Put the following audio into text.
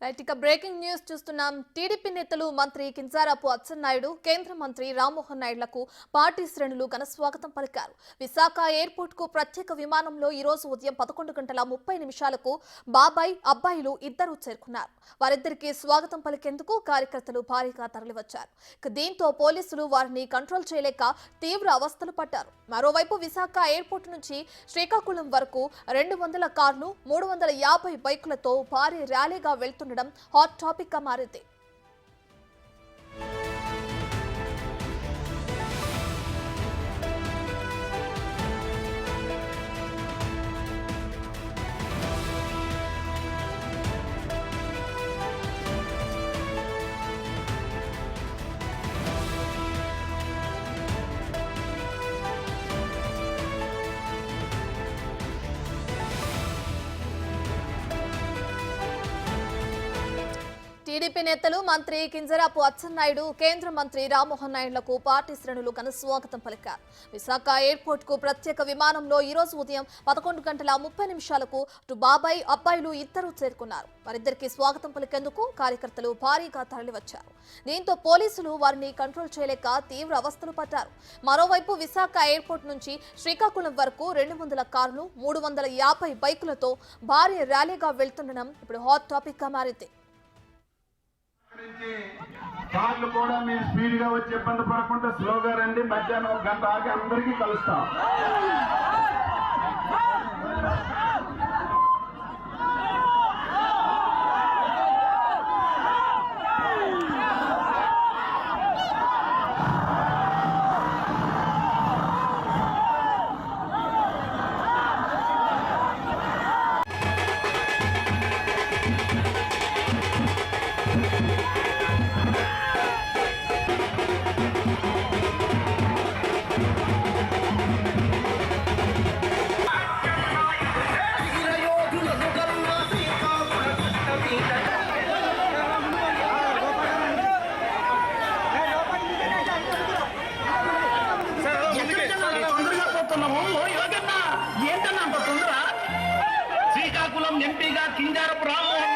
Right ఇక breaking news చూస్తున్నాం. TDP నేతలు మంత్రి కింజరాపు అచ్చెన్నాయుడు, కేంద్ర మంత్రి రామ్మోహన్ నాయుడులకు పార్టీ శ్రేణులు ఘన స్వాగతం పలికారు. విశాఖ ఎయిర్పోర్ట్ కు ప్రత్యేక విమానంలో ఈ రోజు ఉదయం 11:30 బాబాయ్, అబ్బాయిలు ఇద్దరు చేరుకున్నారు. వారిద్దరికి స్వాగతం పలికేందుకు కార్యకర్తలు భారీగా తరలివచ్చారు. దీంతో పోలీసులు వారిని కంట్రోల్ చేయలేక తీవ్ర అవస్థలు పడ్డారు. మరోవైపు విశాఖ ఎయిర్పోర్ట్ నుంచి శ్రీకాకుళం వరకు 200 కార్లు, 350 బైకులతో భారీ ర్యాలీగా వెళ్తున్నారు. హాట్ టాపిక్ గా మారింది. టీడీపీ నేతలు మంత్రి కింజరాపు అచ్చెన్నాయుడు, కేంద్ర మంత్రి రామ్మోహన్ నాయుడులకు పార్టీ శ్రేణులు ఘన స్వాగతం పలికారు. విశాఖ ఎయిర్పోర్ట్ కు ప్రత్యేక విమానంలో ఈ రోజు ఉదయం 11:30 బాబాయ్, అబ్బాయిలు ఇద్దరు చేరుకున్నారు. వారిద్దరికి స్వాగతం పలికేందుకు కార్యకర్తలు భారీగా తరలివచ్చారు. దీంతో పోలీసులు వారిని కంట్రోల్ చేయలేక తీవ్ర అవస్థలు పడ్డారు. మరోవైపు విశాఖ ఎయిర్పోర్ట్ నుంచి శ్రీకాకుళం వరకు 200 కార్లు, 350 బైకులతో భారీ ర్యాలీగా వెళ్తుండడం ఇప్పుడు హాట్ టాపిక్ గా మారింది. కార్లు కూడా మీరు స్పీడ్ గా వచ్చి ఇబ్బంది పడకుండా స్లోగా రండి. మధ్యాహ్నం 1 గంట ఆగి అందరికీ కలుస్తాం. శ్రీకాకుళం ఎంపీగా కింజరాపు రామ్మోహన్